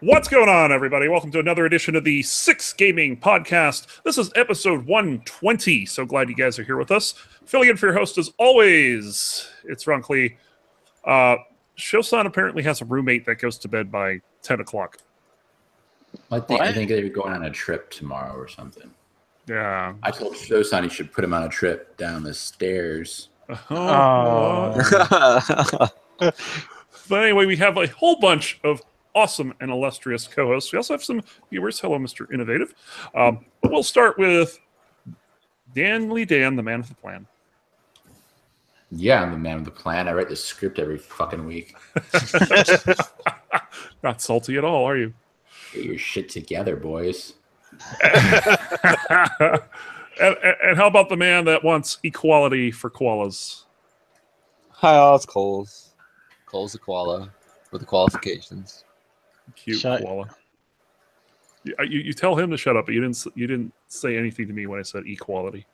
What's going on, everybody? Welcome to another edition of the Six Gaming Podcast. This is episode 120. So glad you guys are here with us. Filling in for your host, as always, it's Ron Klee. Shosan apparently has a roommate that goes to bed by 10 o'clock. I think they're going on a trip tomorrow or something. Yeah. I told Shosan he should put him on a trip down the stairs. But anyway, we have a whole bunch of awesome and illustrious co-hosts. We also have some viewers. Hello, Mr. Innovative. But we'll start with Dan Lee Dan, the man of the plan. Yeah, I'm the man with the plan. I write the script every fucking week. Not salty at all, are you? Get your shit together, boys. And how about the man that wants equality for koalas? Hi, all, it's Coles. Coles the koala with the qualifications. Cute koala. You tell him to shut up, but you didn't say anything to me when I said equality.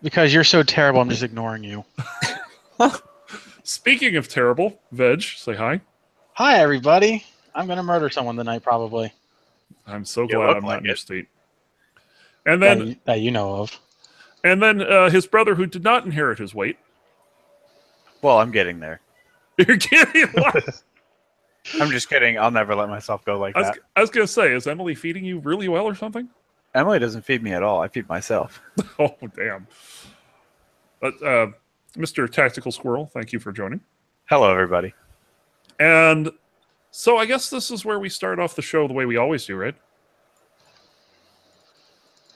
Because you're so terrible, I'm just ignoring you. Speaking of terrible, Veg, say hi. Hi, everybody. I'm going to murder someone tonight, probably. I'm so glad I'm not in your state. And then that you know of. And then his brother, who did not inherit his weight. Well, I'm getting there. You're kidding? What? I'm just kidding. I'll never let myself go like that. I was going to say, is Emily feeding you really well or something? Emily doesn't feed me at all. I feed myself. Oh, damn. But Mr. Tactical Squirrel, thank you for joining. Hello, everybody. And so I guess this is where we start off the show the way we always do, right?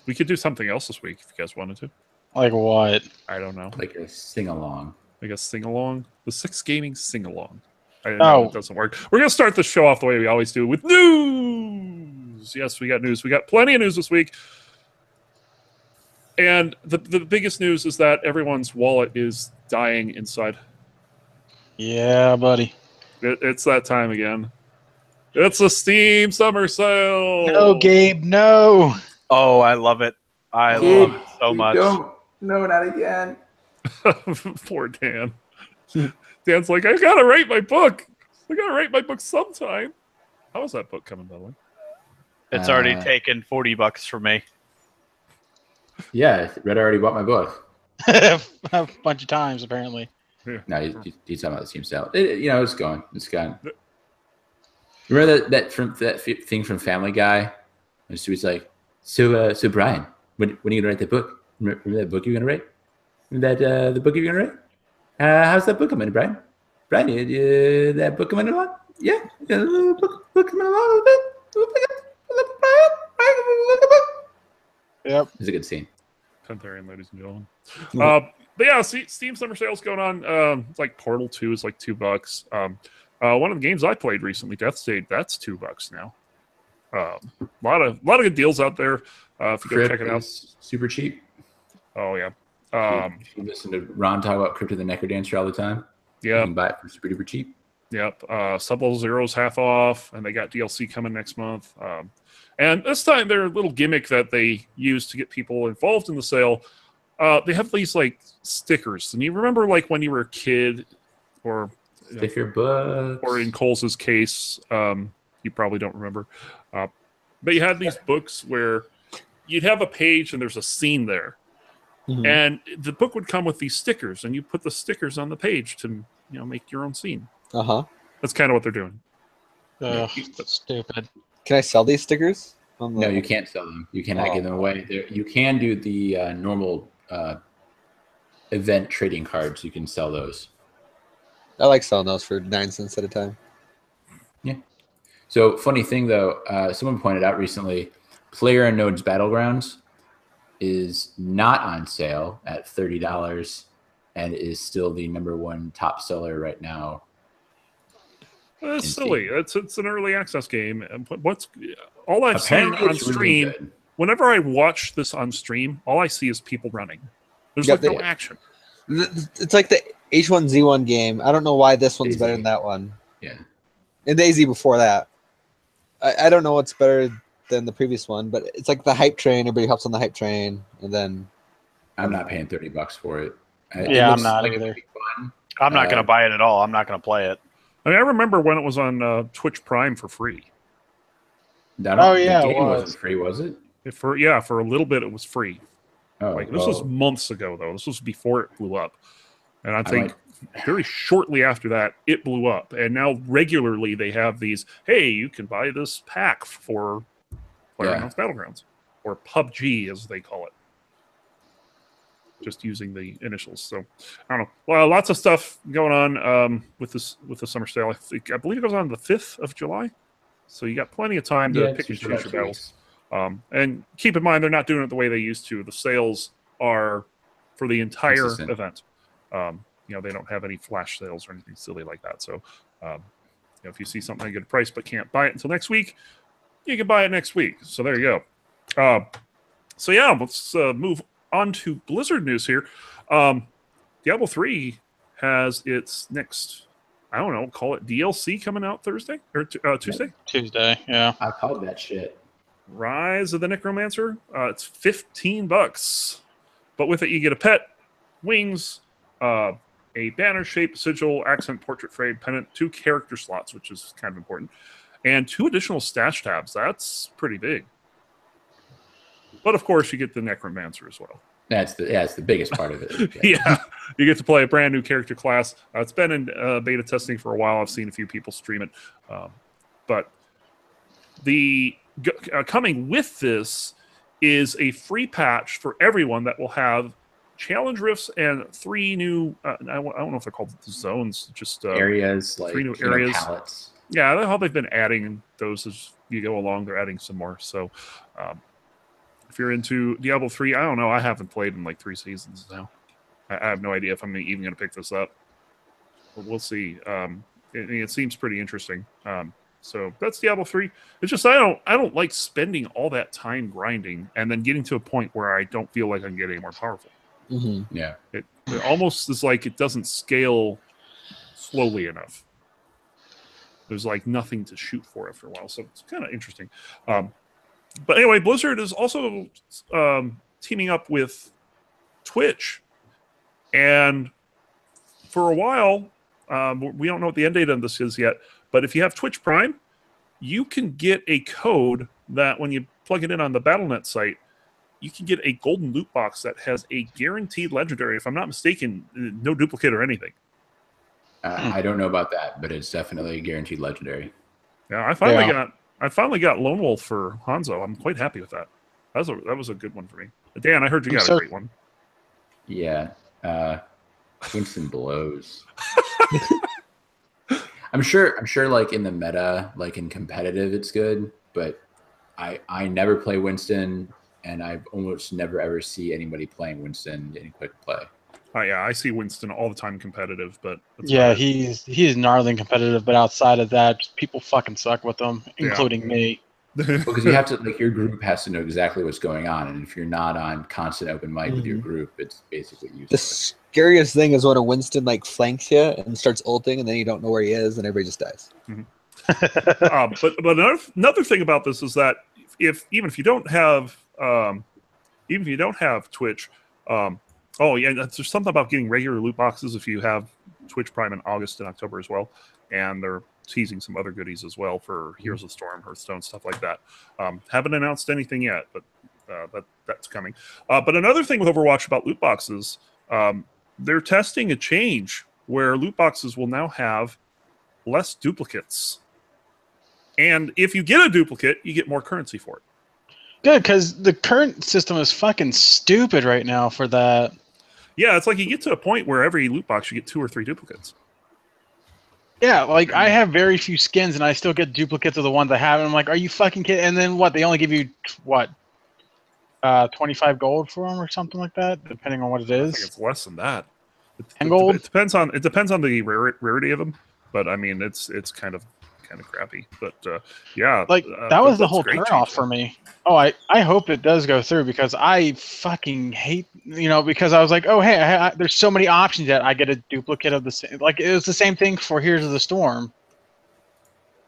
We could do something else this week if you guys wanted to. Like what? I don't know. Like a sing-along. Like a sing-along? The Six Gaming sing-along. I know it doesn't work. We're going to start the show off the way we always do with news. Yes, we got news. We got plenty of news this week. And the biggest news is that everyone's wallet is dying inside. Yeah, buddy. It's that time again. It's a Steam summer sale. No, Gabe, no. Oh, I love it. I love it so much. No, not again. Poor Dan. Dan's like, I gotta write my book. I gotta write my book sometime. How is that book coming, by the way? It's already taken $40 from me. Yeah, Red already bought my book. A bunch of times, apparently. Yeah. No, he's talking about the Steam sale. It's going. It's gone. Remember that thing from Family Guy? And Stewie's like, so Brian, when are you gonna write that book? Remember that book you're gonna write? Remember the book you're gonna write? How's that book coming, Brian? Brian, that book coming along? Yeah, book coming along a little bit. Yep. It's a good scene. Pantherian, ladies and gentlemen. But yeah, Steam Summer Sale's going on. It's like Portal 2 is like $2. One of the games I played recently, Death State, that's $2 now. A lot of good deals out there. If you go check it out, super cheap. Oh yeah. You listen to Ron talk about Crypt of the Necrodancer all the time. Yeah, you can buy it for super duper cheap. Yep. Sub-Level Zero's half off, and they got DLC coming next month. And this time, their little gimmick that they use to get people involved in the sale, they have these like stickers. And you remember, like when you were a kid, or sticker books, or in Cole's case, you probably don't remember. But you had these books where you'd have a page and there's a scene there. Mm-hmm. And the book would come with these stickers, and you put the stickers on the page to, make your own scene. Uh-huh. That's kind of what they're doing. That's stupid. Can I sell these stickers? No, you can't sell them. You cannot give them away. You can do the normal event trading cards. You can sell those. I like selling those for 9 cents at a time. Yeah. So, funny thing, though, someone pointed out recently, PlayerUnknown's Battlegrounds is not on sale at $30 and is still the #1 top seller right now. That's silly. It's an early access game. What's all I've seen on stream? Really, whenever I watch this on stream, all I see is people running. There's no action. It's like the H1Z1 game. I don't know why this one's better than that one. Yeah. And the AZ before that. I don't know what's better than the previous one, but it's like the hype train. Everybody hops on the hype train, and then I'm not paying $30 for it. I'm not either. I'm not going to buy it at all. I'm not going to play it. I mean, I remember when it was on Twitch Prime for free. yeah, the it game was. wasn't free, was it? For a little bit it was free. Oh, This was months ago though. This was before it blew up, and I think very shortly after that it blew up. And now regularly they have these. Hey, you can buy this pack for PlayerUnknown's Battlegrounds, or PUBG as they call it. Just using the initials. So I don't know. Well, lots of stuff going on with the summer sale. I believe it goes on the 5th of July. So you got plenty of time to pick and choose your battles. And keep in mind, they're not doing it the way they used to. The sales are for the entire event. They don't have any flash sales or anything silly like that. So if you see something at a good price but can't buy it until next week, you can buy it next week. So there you go. Let's move on to Blizzard news here. Diablo 3 has its next, I don't know, call it DLC coming out Thursday or Tuesday? Tuesday, yeah. I called that shit. Rise of the Necromancer. It's $15, but with it you get a pet, wings, a banner-shaped sigil, accent, portrait frame, pennant, 2 character slots, which is kind of important, and 2 additional stash tabs. That's pretty big. But of course, you get the Necromancer as well. That's the biggest part of it. Yeah, you get to play a brand new character class. It's been in beta testing for a while. I've seen a few people stream it, but the coming with this is a free patch for everyone that will have challenge rifts and 3 new. I don't know if they're called zones, just areas, like 3 new areas. Palettes. Yeah, that's how they've been adding those as you go along. They're adding some more. So. If you're into Diablo 3, I don't know. I haven't played in like 3 seasons now. I have no idea if I'm even going to pick this up. But we'll see. It seems pretty interesting. So that's Diablo 3. It's just I don't like spending all that time grinding and then getting to a point where I don't feel like I can get any more powerful. Mm-hmm. Yeah. It almost is like it doesn't scale slowly enough. There's like nothing to shoot for after a while. So it's kind of interesting. But anyway, Blizzard is also teaming up with Twitch. And for a while, we don't know what the end date on this is yet, but if you have Twitch Prime, you can get a code that when you plug it in on the Battle.net site, you can get a golden loot box that has a guaranteed legendary. If I'm not mistaken, no duplicate or anything. I don't know about that, but it's definitely a guaranteed legendary. Yeah, I finally got Lone Wolf for Hanzo. I'm quite happy with that. That was a good one for me. Dan, I heard you got a great one. Yeah. Winston blows. I'm sure like in the meta, like in competitive it's good, but I never play Winston, and I almost never ever see anybody playing Winston in quick play. Yeah, I see Winston all the time competitive, but yeah, he's gnarly competitive, but outside of that, people fucking suck with him, including me. Because you have to, like, your group has to know exactly what's going on, and if you're not on constant open mic with your group, it's basically useless. The scariest thing is when a Winston like flanks you and starts ulting, and then you don't know where he is, and everybody just dies. Mm-hmm. But another thing about this is that even if you don't have Twitch. Oh, yeah, there's something about getting regular loot boxes if you have Twitch Prime in August and October as well. And they're teasing some other goodies as well for Heroes of Storm, Hearthstone, stuff like that. Haven't announced anything yet, but that's coming. But another thing with Overwatch about loot boxes, they're testing a change where loot boxes will now have less duplicates. And if you get a duplicate, you get more currency for it. Good, because the current system is fucking stupid right now for that. Yeah, it's like you get to a point where every loot box you get 2 or 3 duplicates. Yeah, like I have very few skins and I still get duplicates of the ones I have, and I'm like, are you fucking kidding? And then what? They only give you 25 gold for them or something like that, depending on what it is. I think it's less than that. 10 gold. It depends on the rarity of them, but I mean it's kind of crappy. But yeah, like that was the whole turnoff for me. Oh, I hope it does go through, because I fucking hate, because I was like, oh, hey, there's so many options that I get a duplicate of the same. Like, it was the same thing for Heroes of the Storm.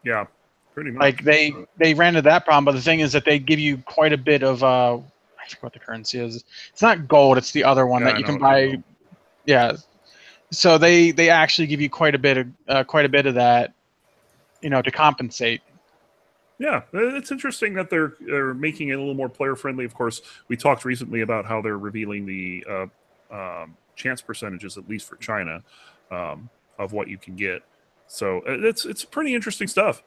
Yeah, pretty much. Like, they ran into that problem, but the thing is that they give you quite a bit of, I forget what the currency is. It's not gold, it's the other one that you can buy. Yeah. So they actually give you quite a bit of that, to compensate. Yeah, it's interesting that they're making it a little more player friendly. Of course, we talked recently about how they're revealing the chance percentages, at least for China, of what you can get. So it's pretty interesting stuff.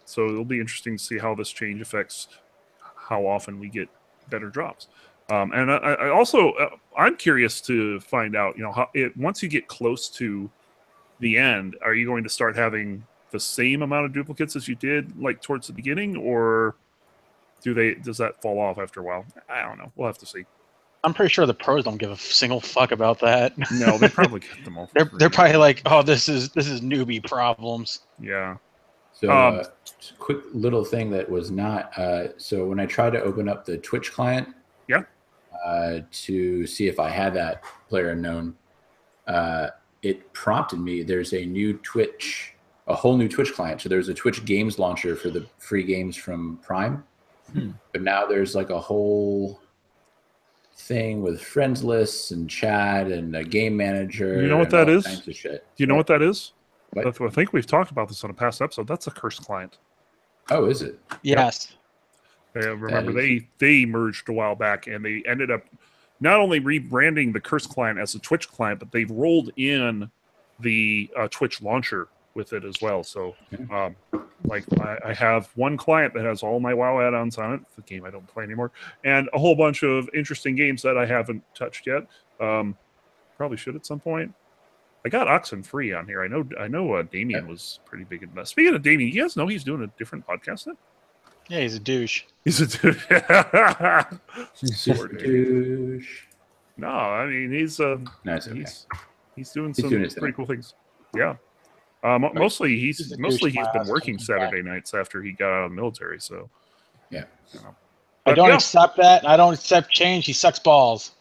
So it'll be interesting to see how this change affects how often we get better drops. And I also I'm curious to find out, how once you get close to the end, are you going to start having the same amount of duplicates as you did like towards the beginning, or does that fall off after a while? I don't know. We'll have to see. I'm pretty sure the pros don't give a single fuck about that. No, they probably get them all. They're probably like, oh, this is newbie problems. Yeah. So just a quick little thing that was not so when I tried to open up the Twitch client, to see if I had that player unknown, it prompted me. There's a whole new Twitch client. So there's a Twitch games launcher for the free games from Prime, but now there's like a whole thing with friends lists and chat and a game manager. You know what that is? Kinds of shit. Do you know what that is? What? I think we've talked about this on a past episode. That's a cursed client. Oh, is it? Yes. Remember, they merged a while back, and they ended up not only rebranding the Curse client as a Twitch client, but they've rolled in the Twitch launcher with it as well. So, I have one client that has all my WoW add-ons on it, the game I don't play anymore, and a whole bunch of interesting games that I haven't touched yet. Probably should at some point. I got Oxenfree on here. I know Damien was pretty big in that. Speaking of Damien, you guys know he's doing a different podcast now? Yeah, he's a douche. He's a douche. Super douche. No, I mean he's doing some pretty cool things. Yeah. Mostly he's been working Saturday nights after he got out of the military. So yeah. I don't accept that. I don't accept change. He sucks balls.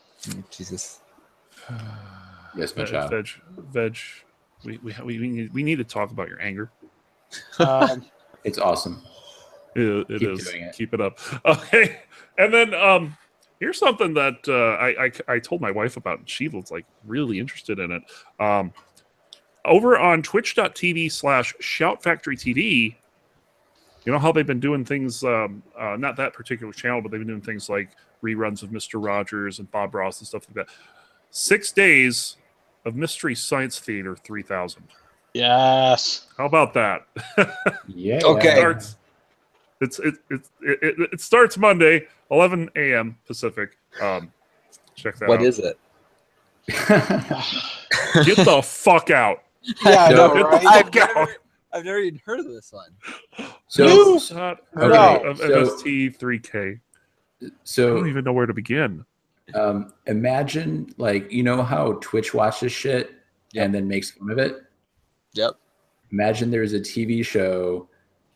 Jesus. Yes, my child. Veg. We need to talk about your anger. It's awesome. It is. Keep it up. Okay. And then here's something that I told my wife about, and she was like really interested in it. Over on twitch.tv/shoutfactorytv, you know how they've been doing things, not that particular channel, but they've been doing things like reruns of Mr. Rogers and Bob Ross and stuff like that. 6 days of Mystery Science Theater 3000. Yes. How about that? Yeah. Okay. It starts Monday, 11 a.m. Pacific. Check that out. What is it? Get the fuck out. Yeah, I know, Get the right? fuck out. I've never even heard of this one. So, Of MST 3K. I so don't even know where to begin. imagine, like, you know how Twitch watches shit and then makes fun of it? Yep. Imagine there's a TV show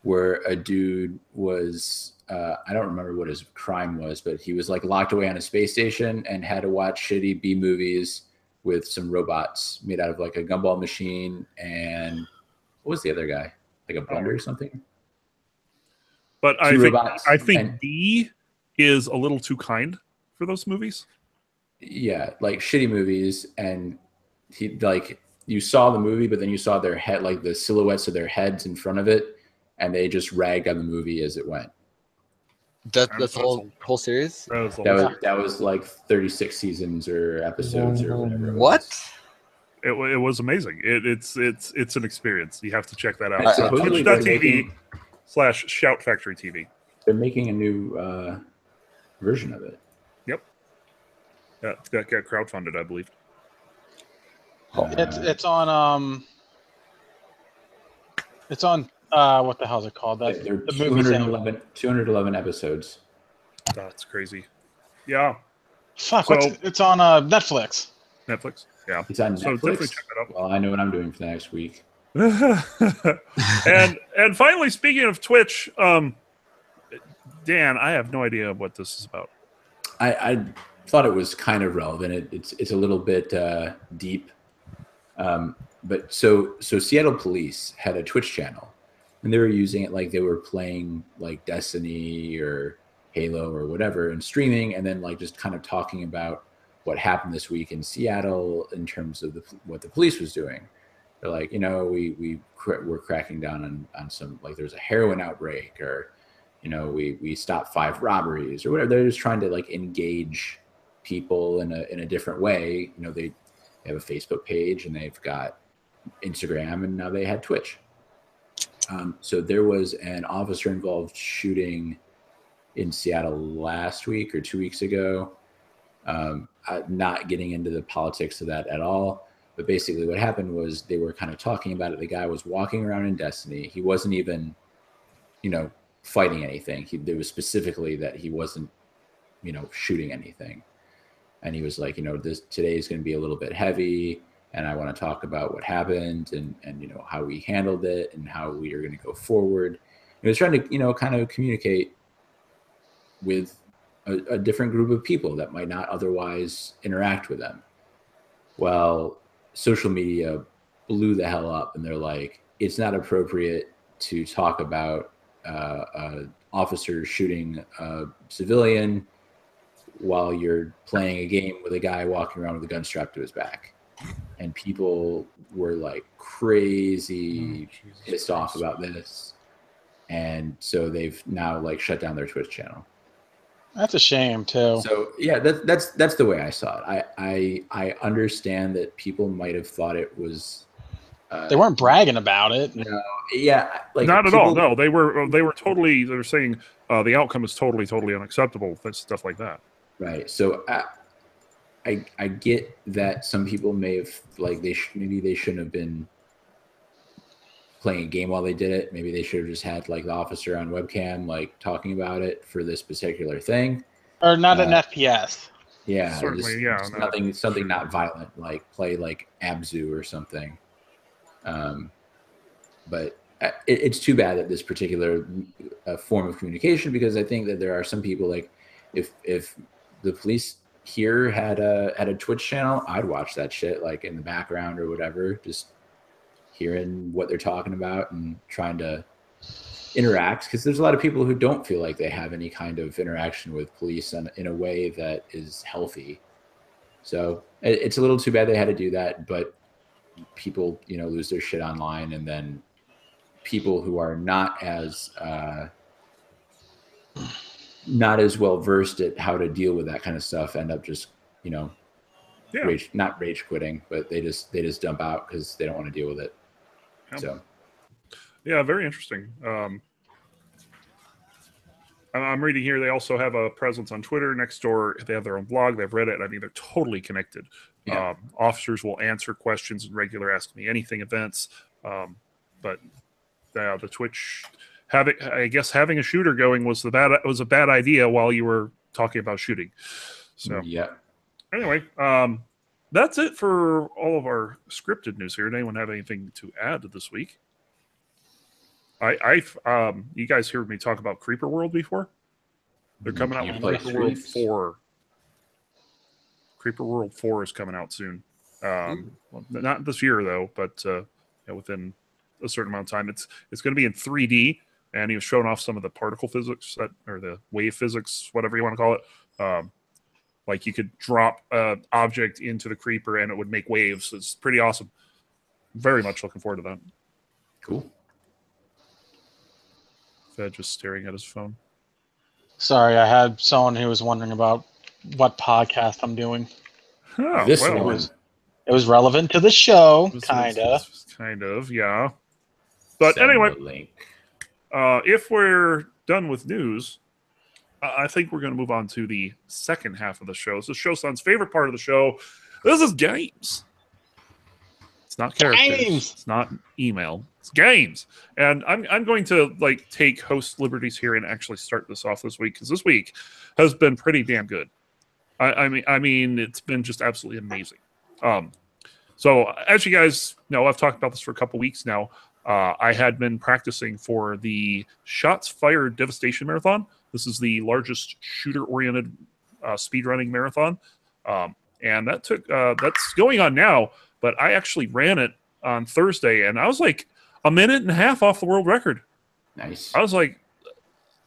where a dude was, I don't remember what his crime was, but he was like locked away on a space station and had to watch shitty B movies with some robots made out of like a gumball machine. And what was the other guy? Like a blender or something? But Two I think and- B is a little too kind for those movies. Yeah, like shitty movies. And he, like, you saw the movie, but then you saw their head, like the silhouettes of their heads in front of it, and they just ragged on the movie as it went. That's the whole series? That was like 36 seasons or episodes or whatever. it What? was. It was amazing. It's an experience. You have to check that out. It's So supposedly they're twitch.tv/shoutfactorytv. They're making a new version of it. Yep. Yeah, that got crowdfunded, I believe. It's on what the hell is it called? There That's are the movie. 211 episodes. That's crazy. Yeah. Fuck, So- it's on Netflix. Netflix. Yeah. It's on So definitely Netflix. check it out. Well, I know what I'm doing for the next week. and finally, speaking of Twitch, Dan, I have no idea what this is about. I thought it was kind of relevant. It's a little bit deep. But so Seattle Police had a Twitch channel, and they were using it like they were playing like Destiny or Halo or whatever and streaming, and then like just kind of talking about what happened this week in Seattle in terms of what the police was doing. They're like, we're cracking down on some, like there's a heroin outbreak, or we stopped 5 robberies or whatever. They're just trying to like engage people in a different way. They have a Facebook page and they've got Instagram, and now they had Twitch. So there was an officer involved shooting in Seattle last week or 2 weeks ago. Not getting into the politics of that at all, but basically what happened was they were kind of talking about it. The guy was walking around in Destiny. He wasn't even, fighting anything. There was specifically that he wasn't, shooting anything. And he was like, today is going to be a little bit heavy, and I want to talk about what happened and how we handled it and how we are going to go forward. He was trying to, kind of communicate with a different group of people that might not otherwise interact with them. Well, social media blew the hell up, and they're like, it's not appropriate to talk about officers shooting a civilian while you're playing a game with a guy walking around with a gun strapped to his back. And people were like crazy pissed off about this. And so they've now like shut down their Twitch channel. That's a shame too. So yeah, that's the way I saw it. I understand that people might have thought it was. They weren't bragging about it. No, yeah, like not at all. No, they were totally. They're saying the outcome is totally unacceptable. Stuff like that. Right. So I get that some people may have like maybe they shouldn't have been playing a game while they did it. Maybe they should have just had like the officer on webcam like talking about it for this particular thing. Or not an FPS. Yeah, certainly. Just something not violent, like play like Abzu or something. But it's too bad that this particular form of communication, because I think that there are some people like if the police here had a Twitch channel, I'd watch that shit like in the background or whatever, just hearing what they're talking about and trying to interact, because there's a lot of people who don't feel like they have any kind of interaction with police in a way that is healthy. So it's a little too bad they had to do that, but people lose their shit online, and then people who are not as well versed at how to deal with that kind of stuff end up just not rage quitting, but they just dump out because they don't want to deal with it. Yeah. So yeah, very interesting. I'm reading here they also have a presence on Twitter. Nextdoor, they have their own blog, they have Reddit. I mean, they're totally connected. Yeah. Officers will answer questions in regular Ask Me Anything events, but the Twitch having a shooter going was a bad idea while you were talking about shooting. So yeah. Anyway, that's it for all of our scripted news here. Did anyone have anything to add to this week? You guys heard me talk about Creeper World before? They're coming out with Creeper World 4. Creeper World 4 is coming out soon. Well, not this year though, but within a certain amount of time. It's going to be in 3D, and he was showing off some of the particle physics or the wave physics, whatever you want to call it. Like you could drop an object into the creeper and it would make waves. It's pretty awesome. Very much looking forward to that. Cool. Fed just staring at his phone. Sorry, I had someone who was wondering about what podcast I'm doing. Oh, this well, one. It was relevant to the show, kind of. Kind of, yeah. But Send anyway, the link. If we're done with news, I think we're going to move on to the second half of the show. So Showson's favorite part of the show. This is games. It's not characters. Games. It's not email. It's games. And I'm going to take host liberties here and actually start this off this week, because this week has been pretty damn good. I mean, it's been just absolutely amazing. So as you guys know, I've talked about this for a couple weeks now. I had been practicing for the Shots Fired Devastation Marathon. This is the largest shooter-oriented speedrunning marathon, and that's going on now. But I actually ran it on Thursday, and I was like a minute and a half off the world record. Nice. I was like,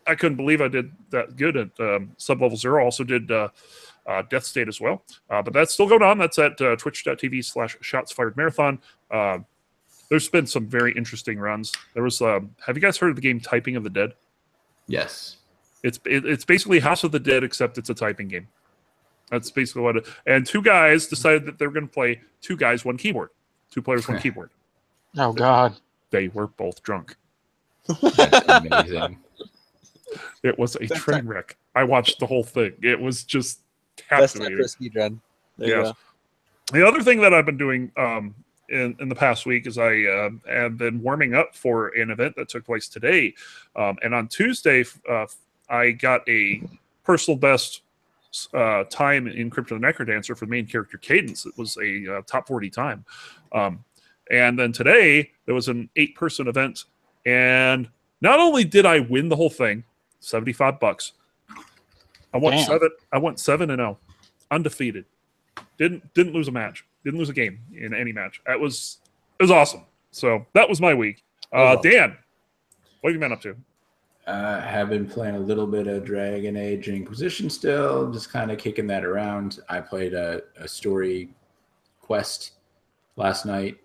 I couldn't believe I did that good at Sublevel Zero. Also did Death State as well, but that's still going on. That's at twitch.tv/shotsfiredmarathon. there's been some very interesting runs. There was have you guys heard of the game Typing of the Dead? Yes. It's basically House of the Dead, except it's a typing game. That's basically what it. And two guys decided that they were going to play 2 guys, 1 keyboard. 2 players, 1 keyboard. Oh God. They were both drunk. That's amazing. It was a train wreck. I watched the whole thing. It was just Best time captivating. for a speed run. There you Yes. go. The other thing that I've been doing in the past week is I have been warming up for an event that took place today. And on Tuesday, I got a personal best time in Crypto the Necrodancer for the main character Cadence. It was a top 40 time. And then today, there was an 8-person event. And not only did I win the whole thing, $75. I went Damn. 7. I went 7-0, undefeated. Didn't lose a match. Didn't lose a game in any match. It was awesome. So that was my week. Dan, what have you been up to? Have been playing a little bit of Dragon Age Inquisition still, just kind of kicking that around. I played a story quest last night,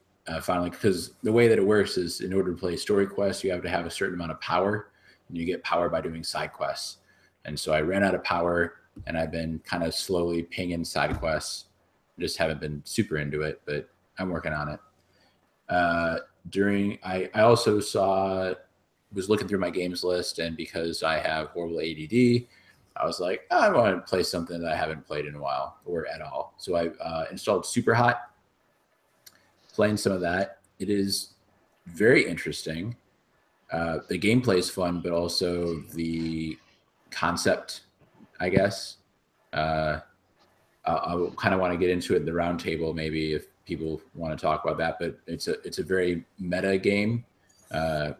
finally, because the way that it works is in order to play story quests, you have to have a certain amount of power, and you get power by doing side quests. And so I ran out of power, and I've been kind of slowly pinging side quests. Just haven't been super into it, but I'm working on it. I also was looking through my games list, and because I have horrible ADD, I was like, I want to play something that I haven't played in a while or at all. So I installed Superhot, playing some of that. It is very interesting. The gameplay is fun, but also the concept, I guess. I kind of want to get into it in the round table, maybe if people want to talk about that. But it's a very meta game.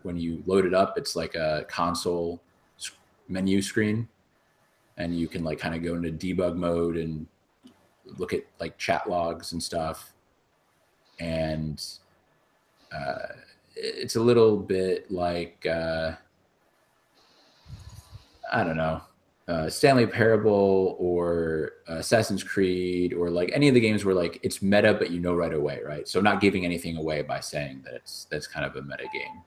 When you load it up, it's like a console menu screen, and you can like kind of go into debug mode and look at like chat logs and stuff. And it's a little bit like I don't know. Stanley Parable or Assassin's Creed or like any of the games where like it's meta, but you know right away, right? So not giving anything away by saying that that's kind of a meta game.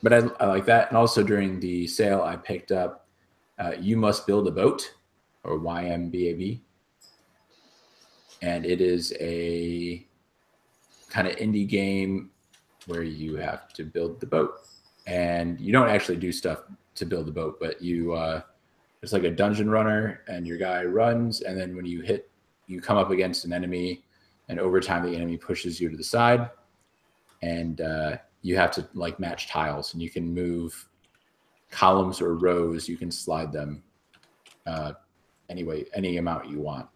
But I like that. And also during the sale, I picked up You Must Build a Boat, or YMBAB. And it is a kind of indie game where you have to build the boat. And you don't actually do stuff to build the boat, but you it's like a dungeon runner, and your guy runs, and then when you come up against an enemy, and over time the enemy pushes you to the side, and you have to like match tiles, and you can move columns or rows, you can slide them anyway, any amount you want.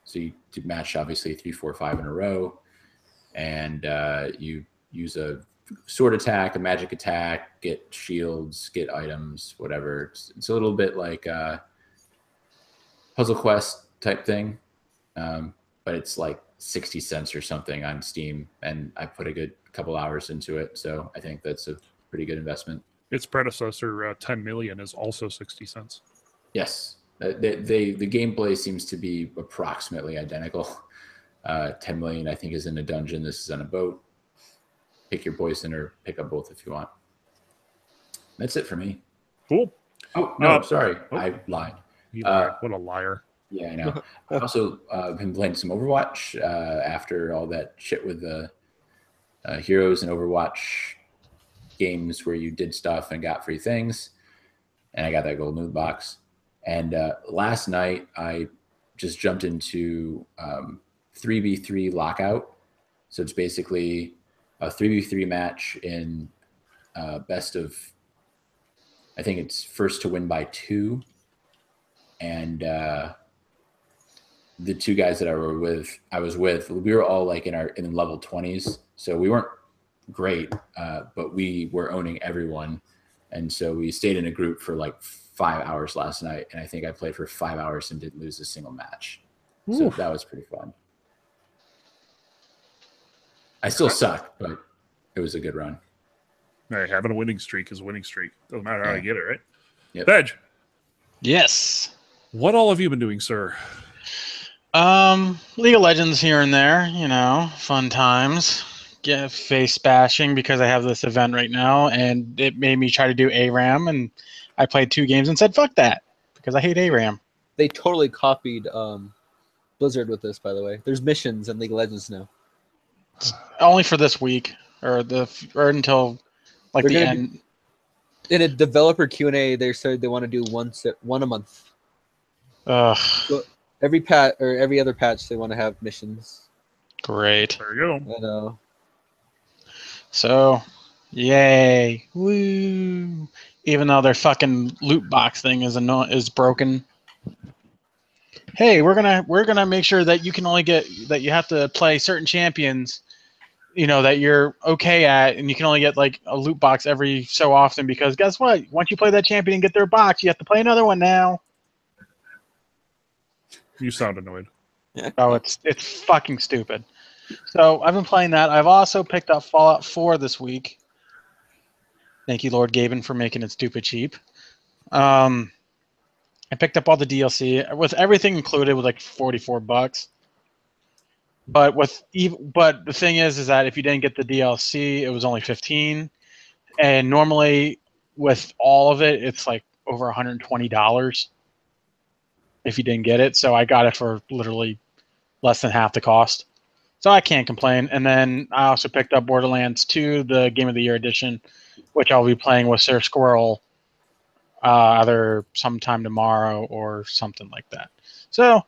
So you match obviously 3, 4, 5 in a row, and you use a sword attack, a magic attack, get shields, get items, whatever. It's a little bit like a Puzzle Quest type thing, but it's like 60 cents or something on Steam, and I put a good couple hours into it, so I think that's a pretty good investment. Its predecessor, 10 Million, is also 60 cents. Yes, the gameplay seems to be approximately identical. 10 Million, I think, is in a dungeon. This is on a boat. Pick your poison or pick up both if you want. That's it for me. Cool. Oh, no, sorry. Oh. I lied. What a liar. Yeah, I know. I also been playing some Overwatch after all that shit with the Heroes and Overwatch games where you did stuff and got free things. And I got that gold loot box. And last night, I just jumped into 3v3 Lockout. So it's basically a 3v3 match in best of, I think it's first to win by 2. And the 2 guys that I was with, we were all like in level 20s. So we weren't great, but we were owning everyone. And so we stayed in a group for like 5 hours last night. And I think I played for 5 hours and didn't lose a single match. Ooh. So that was pretty fun. I still suck, but it was a good run. Hey, having a winning streak is a winning streak. Doesn't matter how you get it, right? Yep. Veg. Yes. What all have you been doing, sir? League of Legends here and there, fun times. Get face bashing because I have this event right now, and it made me try to do ARAM, and I played 2 games and said fuck that because I hate ARAM. They totally copied Blizzard with this, by the way. There's missions in League of Legends now. Only for this week or until like They're the gonna end. In a developer Q&A, they said they want to do one a month. Ugh, So every every other patch, they want to have missions. great. There you go. I know. So, yay, woo! Even though their fucking loot box thing is broken. Hey, we're gonna make sure that you can only that you have to play certain champions, that you're okay at, and you can only get like a loot box every so often because guess what? Once you play that champion and get their box, you have to play another one now. You sound annoyed. Oh, it's fucking stupid. So I've been playing that. I've also picked up Fallout 4 this week. Thank you, Lord Gaben, for making it stupid cheap. I picked up all the DLC with everything included with like $44. But the thing is that if you didn't get the DLC, it was only $15. And normally with all of it, it's like over $120 if you didn't get it. So I got it for literally less than half the cost. So I can't complain. And then I also picked up Borderlands 2, the Game of the Year edition, which I'll be playing with Sir Squirrel either sometime tomorrow or something like that. So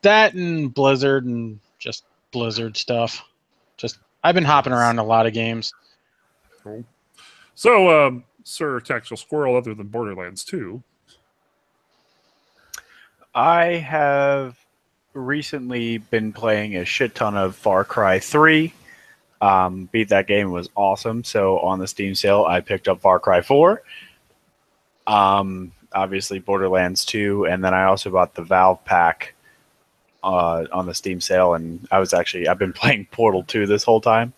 that and Blizzard and just Blizzard stuff. I've been hopping around a lot of games. Cool. So, Sir Tactical Squirrel, other than Borderlands 2. I have recently been playing a shit ton of Far Cry 3. Beat that game, was awesome. So on the Steam sale, I picked up Far Cry 4. Obviously Borderlands 2, and then I also bought the Valve pack on the Steam sale, and I've been playing Portal 2 this whole time.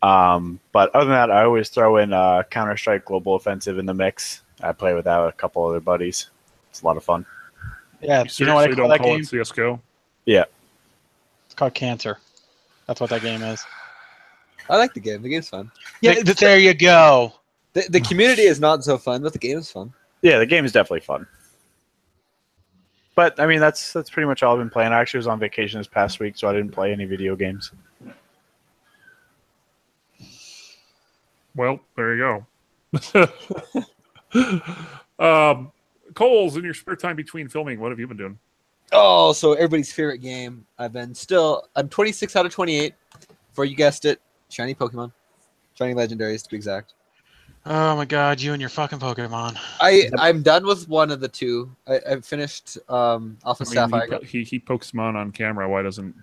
But other than that, I always throw in Counter-Strike Global Offensive in the mix. I play with that with a couple other buddies. It's a lot of fun. Yeah, You you know what I seriously call don't that call game? it CSGO? Yeah. It's called Cancer. That's what that game is. I like the game. The game's fun. Yeah, there you go. The community is not so fun, but the game is fun. Yeah, the game is definitely fun. But I mean, that's pretty much all I've been playing. I actually was on vacation this past week, so I didn't play any video games. Well, there you go. Coles, in your spare time between filming, what have you been doing? Oh, so everybody's favorite game. I'm 26 out of 28. Before you guessed it, shiny Pokemon. Shiny Legendaries, to be exact. Oh my god, you and your fucking Pokemon. I'm done with one of the two. I finished Alpha Sapphire. He Pokemon on camera. Why shouldn't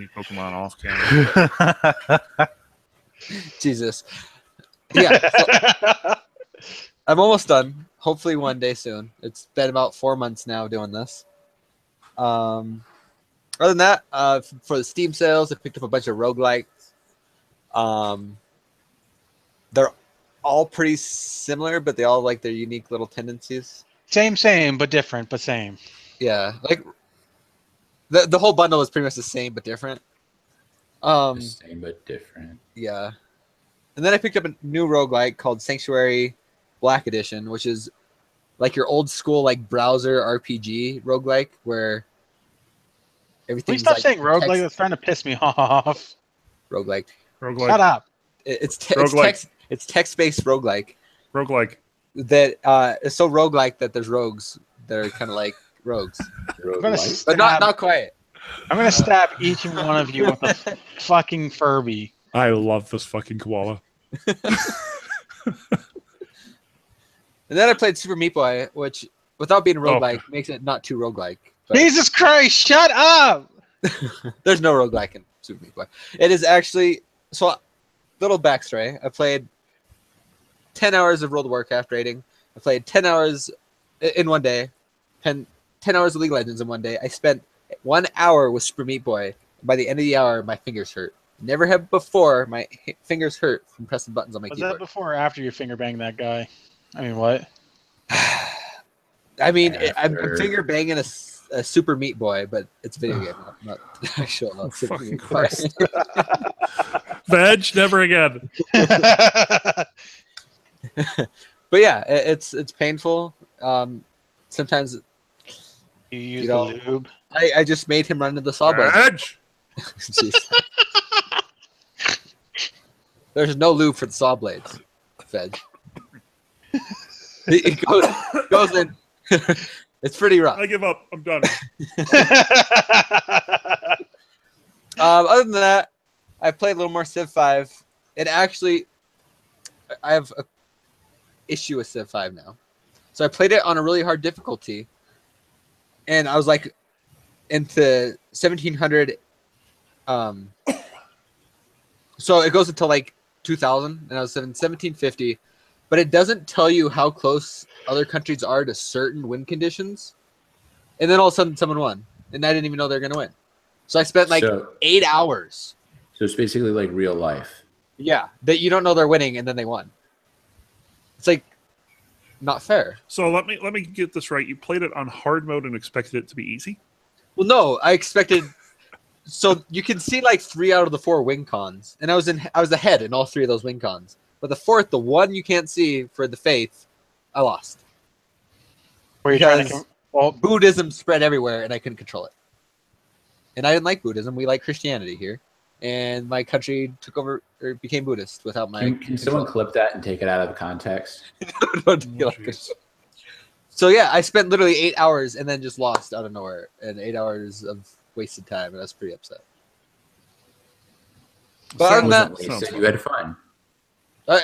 he Pokemon off camera? Jesus. Yeah. So I'm almost done. Hopefully one day soon. It's been about 4 months now doing this. Other than that, for the Steam sales, I picked up a bunch of roguelikes. They're all pretty similar, but they all like their unique little tendencies. Same, but different, but same. Yeah, like the whole bundle is pretty much the same but different. The same but different. Yeah. And then I picked up a new roguelike called Sanctuary Black Edition, which is like your old school like browser RPG roguelike where everything. Please stop saying roguelike. That's trying to piss me off. Roguelike. Shut up. It's text-based roguelike. Roguelike. That is so roguelike that there's rogues that are kind of like rogues. But not quite. I'm gonna stab each and one of you with a fucking Furby. I love this fucking koala. And then I played Super Meat Boy, which, without being roguelike, makes it not too roguelike. But Jesus Christ, shut up! there's no roguelike in Super Meat Boy. It is actually... So, little backstory. I played 10 hours of World of Warcraft raiding. I played 10 hours in one day. 10 hours of League of Legends in one day. I spent 1 hour with Super Meat Boy. By the end of the hour, my fingers hurt. Never have before. My fingers hurt from pressing buttons on my keyboard. Was that before or after you finger banged that guy? I mean, what? I mean, I'm finger banging Super Meat Boy, but it's a video game, not actual Super Fucking Meat Boy. Christ. Veg, never again. But yeah, it's painful. Sometimes You use know, the lube. I just made him run into the saw blade. Veg. Jeez. There's no lube for the saw blades, Veg. It goes in. It's pretty rough. I give up. I'm done. Other than that, I played a little more Civ 5. It actually, I have an issue with Civ 5 now. So I played it on a really hard difficulty, and I was like into 1700. So it goes until like 2000, and I was in 1750, but it doesn't tell you how close other countries are to certain win conditions. And then all of a sudden, someone won, and I didn't even know they were going to win. So I spent like 8 hours. So it's basically like real life. Yeah, that you don't know they're winning, and then they won. It's like not fair. So let me get this right. You played it on hard mode and expected it to be easy? Well, no, I expected. So you can see like 3 out of the 4 win cons, and I was ahead in all 3 of those win cons. But the fourth, the one you can't see for the faith, I lost. Were you trying to? Well, Buddhism spread everywhere, and I couldn't control it. And I didn't like Buddhism. We like Christianity here, and my country took over or became Buddhist without my. Can someone clip that and take it out of context? So yeah, I spent literally 8 hours and then just lost out of nowhere, and 8 hours of wasted time, and I was pretty upset. But other than that, So you had fun.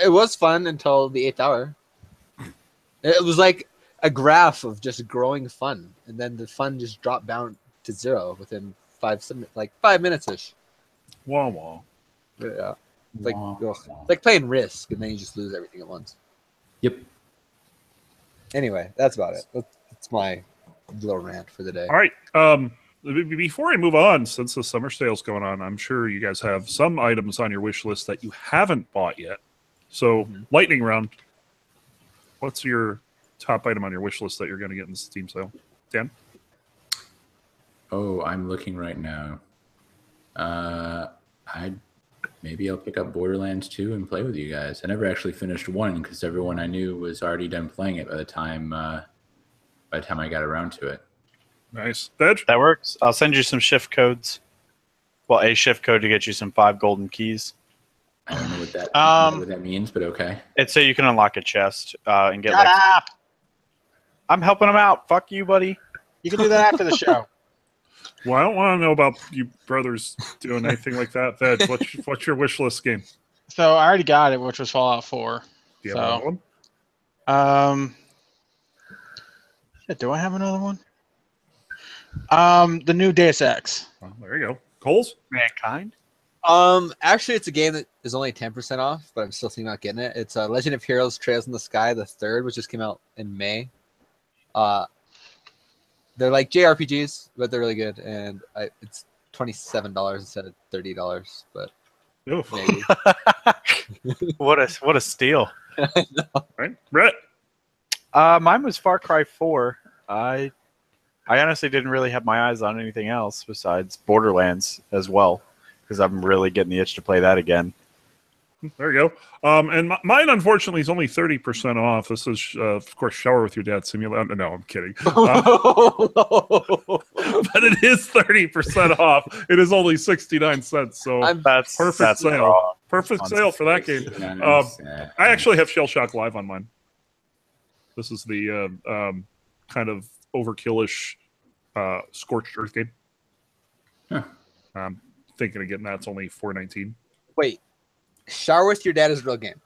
It was fun until the 8th hour. It was like a graph of just growing fun, and then the fun just dropped down to 0 within 5 minutes ish. Wah wah. Yeah, it's like playing Risk, and then you just lose everything at once. Yep. Anyway, that's about it. That's my little rant for the day. All right. Before I move on, since the summer sale's going on, I'm sure you guys have some items on your wish list that you haven't bought yet. So, lightning round. What's your top item on your wish list that you're going to get in the Steam sale? Dan? Oh, I'm looking right now. Maybe I'll pick up Borderlands 2 and play with you guys. I never actually finished 1 because everyone I knew was already done playing it by the time I got around to it. Nice. Veg? That works. I'll send you some shift codes. Well, a shift code to get you some 5 golden keys. I don't know what that means, but okay. It's so you can unlock a chest and get like. I'm helping him out. Fuck you, buddy. You can do that after the show. Well, I don't want to know about you brothers doing anything like that. Veg, what's your wish list game? So I already got it, which was Fallout 4. Do you have another one? Do I have another one? The new Deus Ex. Well, there you go. Coles? Mankind. Actually, it's a game that is only 10% off, but I'm still thinking about getting it. It's Legend of Heroes: Trails in the Sky, the 3rd, which just came out in May. They're like JRPGs, but they're really good, and it's $27 instead of $30. But Oof. maybe. What a steal. Right? Brett? Mine was Far Cry 4. I honestly didn't really have my eyes on anything else besides Borderlands as well, because I'm really getting the itch to play that again. There you go. And mine, unfortunately, is only 30% off. This is, of course, Shower with Your Dad Simulator. No, I'm kidding. But it is 30% off. It is only 69 cents. So that's sale. Raw. Perfect sale for that game. I actually have Shell Shock Live on mine. This is the kind of overkill-ish Scorched Earth game. Huh. I'm thinking of getting that. It's only $4.19. Wait, Shower with Your Dad is a real game.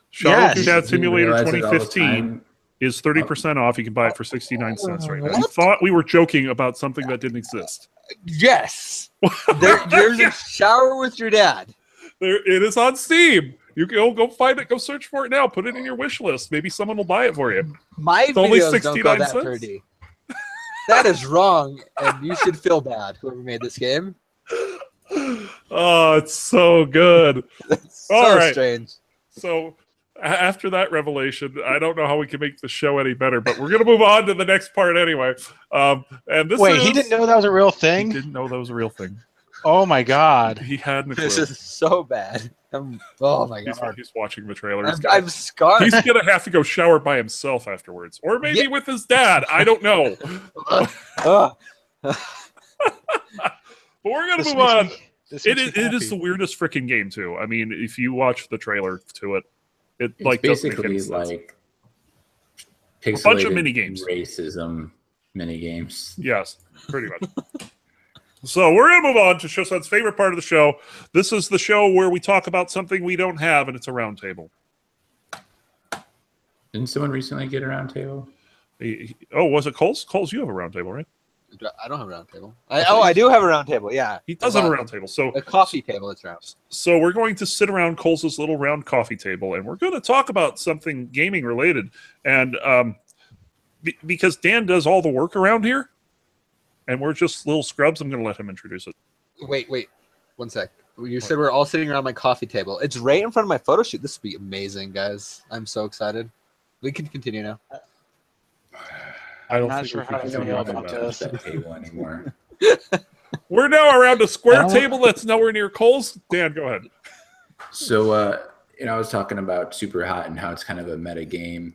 Shower with Your Dad You Simulator realize it all the 2015 time. is 30% off. You can buy it for 69 cents right now. I thought we were joking about something that didn't exist. Yes, there's a Shower with Your Dad. It is on Steam. You can go find it. Go search for it now. Put it in your wish list. Maybe someone will buy it for you. My It's only videos don't go 69 that cents. dirty. That is wrong, and you should feel bad, whoever made this game. Oh, it's so good. That's so All right. strange. So, After that revelation, I don't know how we can make the show any better, but we're going to move on to the next part anyway. And this Wait, he didn't know that was a real He thing? didn't know that was a real thing. Oh my god. He hadn't a clue. This is so bad. Oh my god. He's watching the trailer. I'm scarred. He's going to have to go shower by himself afterwards. Or maybe with his dad. I don't know. Ugh. But we're going to move on. It is the weirdest freaking game, too. I mean, if you watch the trailer to it, it's like basically like a bunch of mini games, racism mini games. Yes, pretty much. So we're gonna move on to Shosun's favorite part of the show. This is the show where we talk about something we don't have, and it's a round table. Didn't someone recently get a round table? Oh, was it Coles? Coles, you have a round table, right? I don't have a round table. I do have a round table. Yeah, he does have a round table. So a coffee table. It's round. So we're going to sit around Coles's little round coffee table, and we're going to talk about something gaming related. And because Dan does all the work around here, and we're just little scrubs, I'm going to let him introduce it. Wait, 1 sec. You said we're all sitting around my coffee table. It's right in front of my photo shoot. This would be amazing, guys. I'm so excited. We can continue now. I'm not sure how to feel about this table anymore. We're now around a square table that's nowhere near Cole's. Dan, go ahead. So, I was talking about Super Hot and how it's kind of a meta game.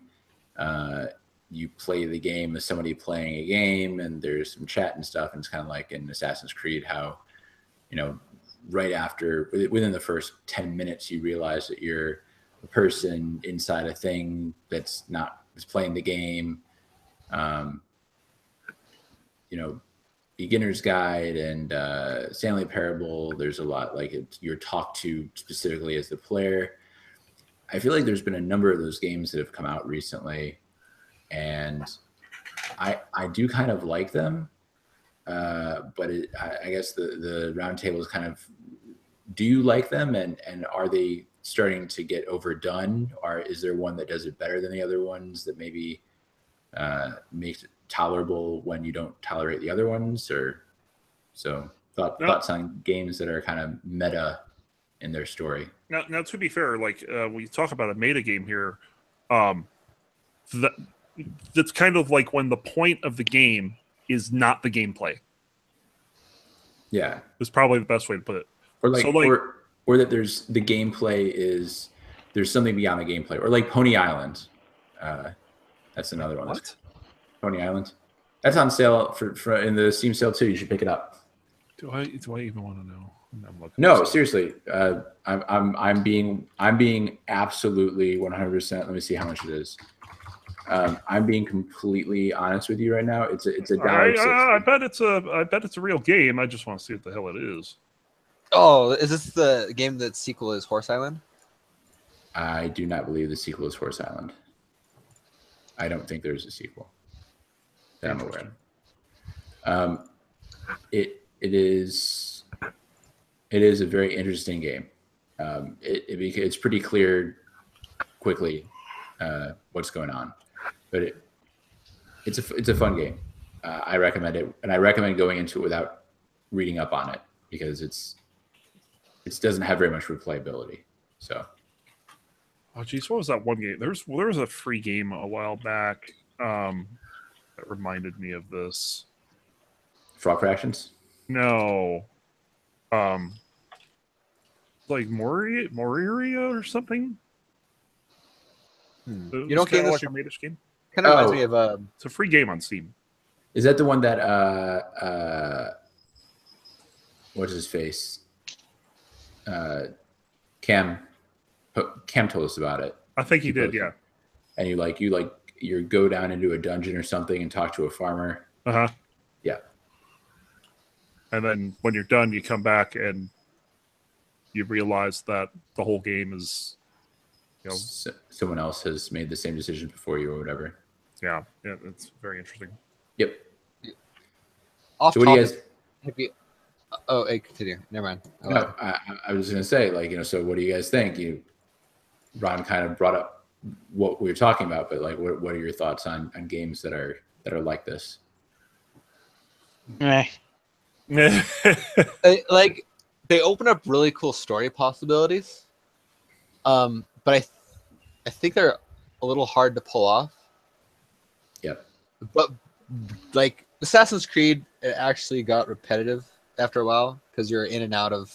You play the game as somebody playing a game, and there's some chat and stuff. And it's kind of like in Assassin's Creed, how, right after, within the first 10 minutes, you realize that you're a person inside a thing that's playing the game. Beginner's Guide and Stanley Parable, there's a lot, like you're talked to specifically as the player. I feel like there's been a number of those games that have come out recently, and I do kind of like them, but I guess the round table is kind of, do you like them, and are they starting to get overdone, or is there one that does it better than the other ones that maybe makes it tolerable when you don't tolerate the other ones? Or thoughts on games that are kind of meta in their story. Now to be fair, like when you talk about a meta game here, that's kind of like when the point of the game is not the gameplay. Yeah, is probably the best way to put it. Or that there's the gameplay is there's something beyond the gameplay, or like Pony Island. That's another one. What? Pony Island. That's on sale for in the Steam sale too. You should pick it up. Do I even want to know? No, seriously. I'm being absolutely 100%. Let me see how much it is. I'm being completely honest with you right now. It's a $1.60. I bet it's a real game. I just want to see what the hell it is. Oh, is this the game that sequel is Horse Island? I do not believe the sequel is Horse Island. I don't think there's a sequel that I'm aware of. It is a very interesting game. It's pretty clear quickly what's going on, but it's a fun game. I recommend it, and I recommend going into it without reading up on it, because it doesn't have very much replayability. So. Oh geez, what was that one game? There was a free game a while back that reminded me of this. Frog Fractions? No. Like Moria or something? You don't get this like a Madish game? Kind of reminds me of it's a free game on Steam. Is that the one that what's his face? Cam told us about it. I think he did, yeah. And you go down into a dungeon or something and talk to a farmer. Uh-huh. Yeah. And then when you're done, you come back and you realize that the whole game is, someone else has made the same decision before you or whatever. Yeah, it's very interesting. Yep. Off so what do you guys? Hey, continue. Never mind. No, I was going to say, so what do you guys think? Ron kind of brought up what we were talking about, but what are your thoughts on games that are like this? They open up really cool story possibilities, but I think they're a little hard to pull off. Yep. But like Assassin's Creed, it actually got repetitive after a while because you're in and out of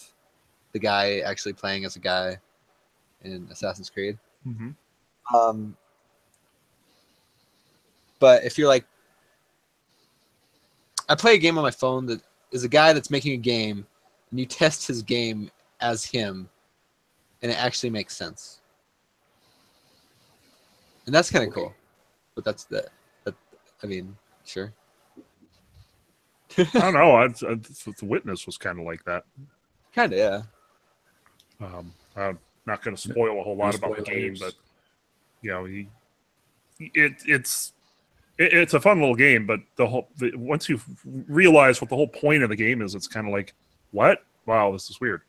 the guy actually playing as a guy in Assassin's Creed. Mm-hmm. But if you're like, I play a game on my phone that is a guy that's making a game, and you test his game as him, and it actually makes sense. And that's kind of cool. But that's that. I mean, sure. I don't know. The Witness was kind of like that. Kind of, yeah. I'm not going to spoil a whole lot about the game, but you know, it's a fun little game. But once you realize what the whole point of the game is, it's kind of like, what? Wow, this is weird.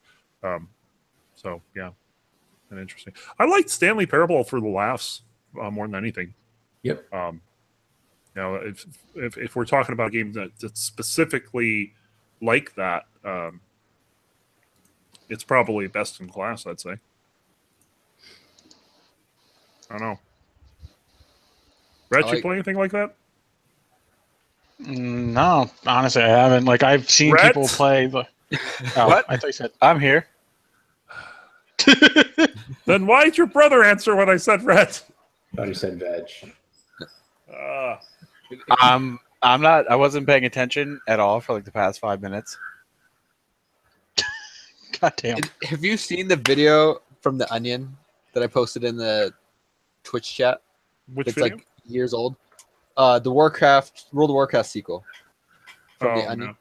So yeah, and interesting. I liked Stanley Parable for the laughs more than anything. Yep. You know, if we're talking about a game that's specifically like that, it's probably best in class, I'd say. I don't know. Rhett, you play anything like that? No, honestly, I haven't. Like, I've seen Rhett? people play. Oh, What? I thought you said. I'm here. Then why did your brother answer when I said Rhett? Thought you said veg. I'm not. I wasn't paying attention at all for like the past 5 minutes. God damn. Have you seen the video from The Onion that I posted in the Twitch chat? Which It's video? like years old. The World of Warcraft sequel from The Onion.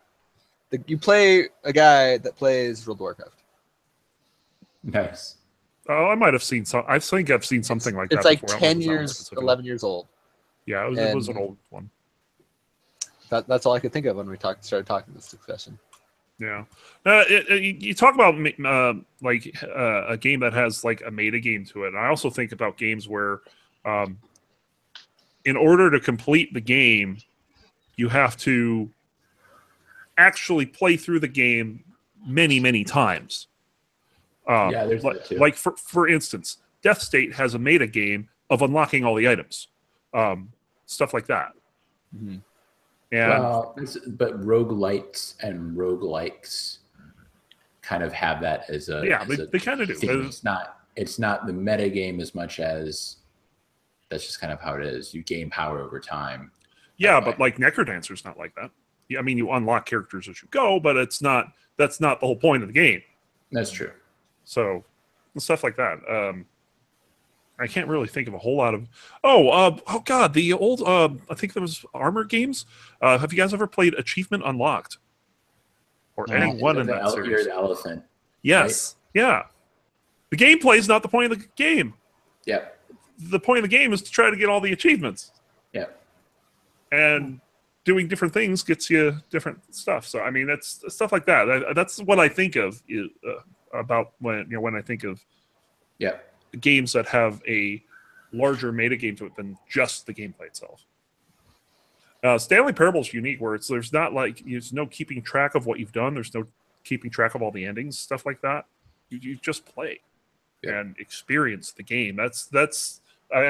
No. You play a guy that plays World of Warcraft. Nice. Oh, I might have seen some. I think I've seen something like that. It's like before. I 10 wasn't years, specific. 11 years old. Yeah, it was an old one. That's all I could think of when we started talking this discussion. Yeah. You talk about a game that has like a meta game to it. And I also think about games where, in order to complete the game, you have to actually play through the game many, many times. Yeah, there's that too. Like for instance, Death State has a meta game of unlocking all the items, stuff like that. Mm-hmm. And but roguelites and roguelikes kind of have that as a they kind of do. thing. It's not the meta game as much as that's just kind of how it is. You gain power over time. Yeah, but like Necrodancer's not like that. Yeah, I mean, you unlock characters as you go, but that's not the whole point of the game. That's true. So stuff like that. I can't really think of a whole lot of. Oh God, the old. I think there was Armor games. Have you guys ever played Achievement Unlocked? Or any one in that series? You're the elephant. Yes. Right? Yeah. The gameplay is not the point of the game. Yeah. The point of the game is to try to get all the achievements. Yeah. And doing different things gets you different stuff. So I mean, that's stuff like that. That's what I think of about when I think of games that have a larger meta game to it than just the gameplay itself. Stanley Parable is unique, where there's no keeping track of what you've done. There's no keeping track of all the endings, stuff like that. You just play and experience the game. I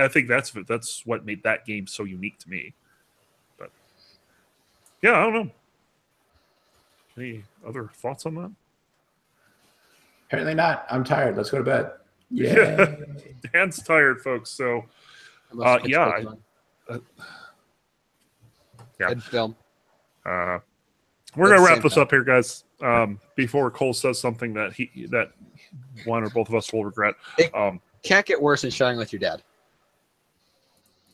think that's what made that game so unique to me. But yeah, I don't know. Any other thoughts on that? Apparently not. I'm tired. Let's go to bed. Yeah. Dan's tired, folks. So yeah. Good film. We're gonna wrap this up here, guys. Before Cole says something that one or both of us will regret. It can't get worse than sharing with your dad.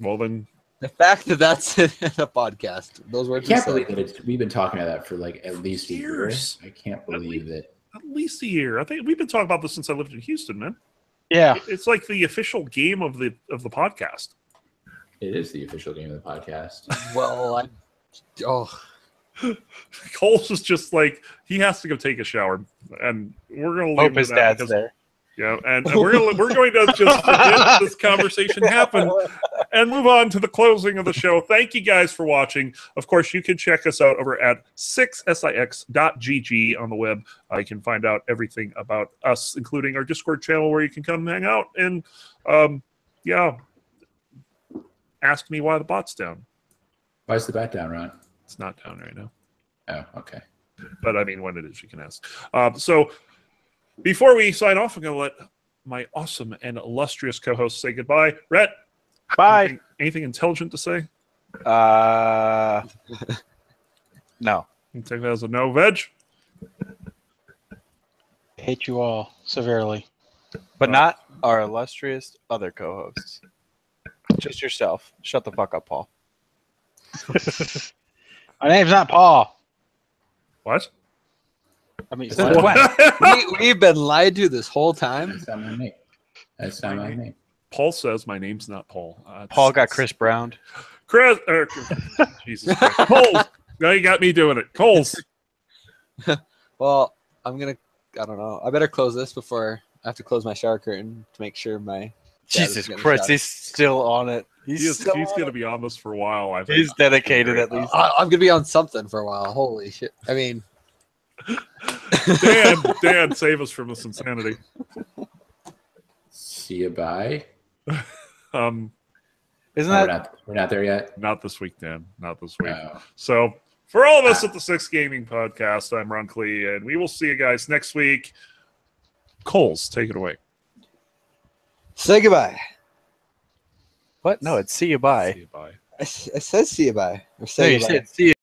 Well, then the fact that that's in a podcast, those words. I can't believe that we've been talking about that for like at least a year. I can't believe that. At least a year. I think we've been talking about this since I lived in Houston, man. Yeah, it's like the official game of the podcast. It is the official game of the podcast. Well, Cole's is just like he has to go take a shower, and we're gonna hope his dad's there. Yeah, and we're going to just forget this conversation happened and move on to the closing of the show. Thank you guys for watching. Of course, you can check us out over at 6six.gg on the web. You can find out everything about us, including our Discord channel where you can come hang out and yeah, ask me why the bot's down. Why is the bat down, Ron? It's not down right now. Oh, okay. But I mean, when it is, you can ask. So before we sign off, I'm going to let my awesome and illustrious co-host say goodbye. Rhett, Bye. anything intelligent to say? No. You take that as a no. Veg? Hate you all severely. But not our illustrious other co-hosts. Just yourself. Shut the fuck up, Paul. My name's not Paul. What? I mean, Since when? We've been lied to this whole time. That's not my name. That's not my name. Paul says my name's not Paul. Paul got Chris Brown. Chris. Jesus Christ. Coles. Now you got me doing it. Coles. Well, I don't know. I better close this before I have to close my shower curtain to make sure my. Jesus Christ, he's still on it. He's going to be on this for a while. I think. He's dedicated at least. I'm gonna be on something for a while. Holy shit! I mean, Dan, save us from this insanity. See you. Bye. Um, Isn't Oh, that we're not there yet. not this week, Dan. Not this week. Oh. So, for all of us at the Six Gaming Podcast, I'm Ron Klee, and we will see you guys next week. Coles, take it away. say goodbye. what? No, it's see you bye. See you, bye. I said see you bye or No, say you goodbye. said see you.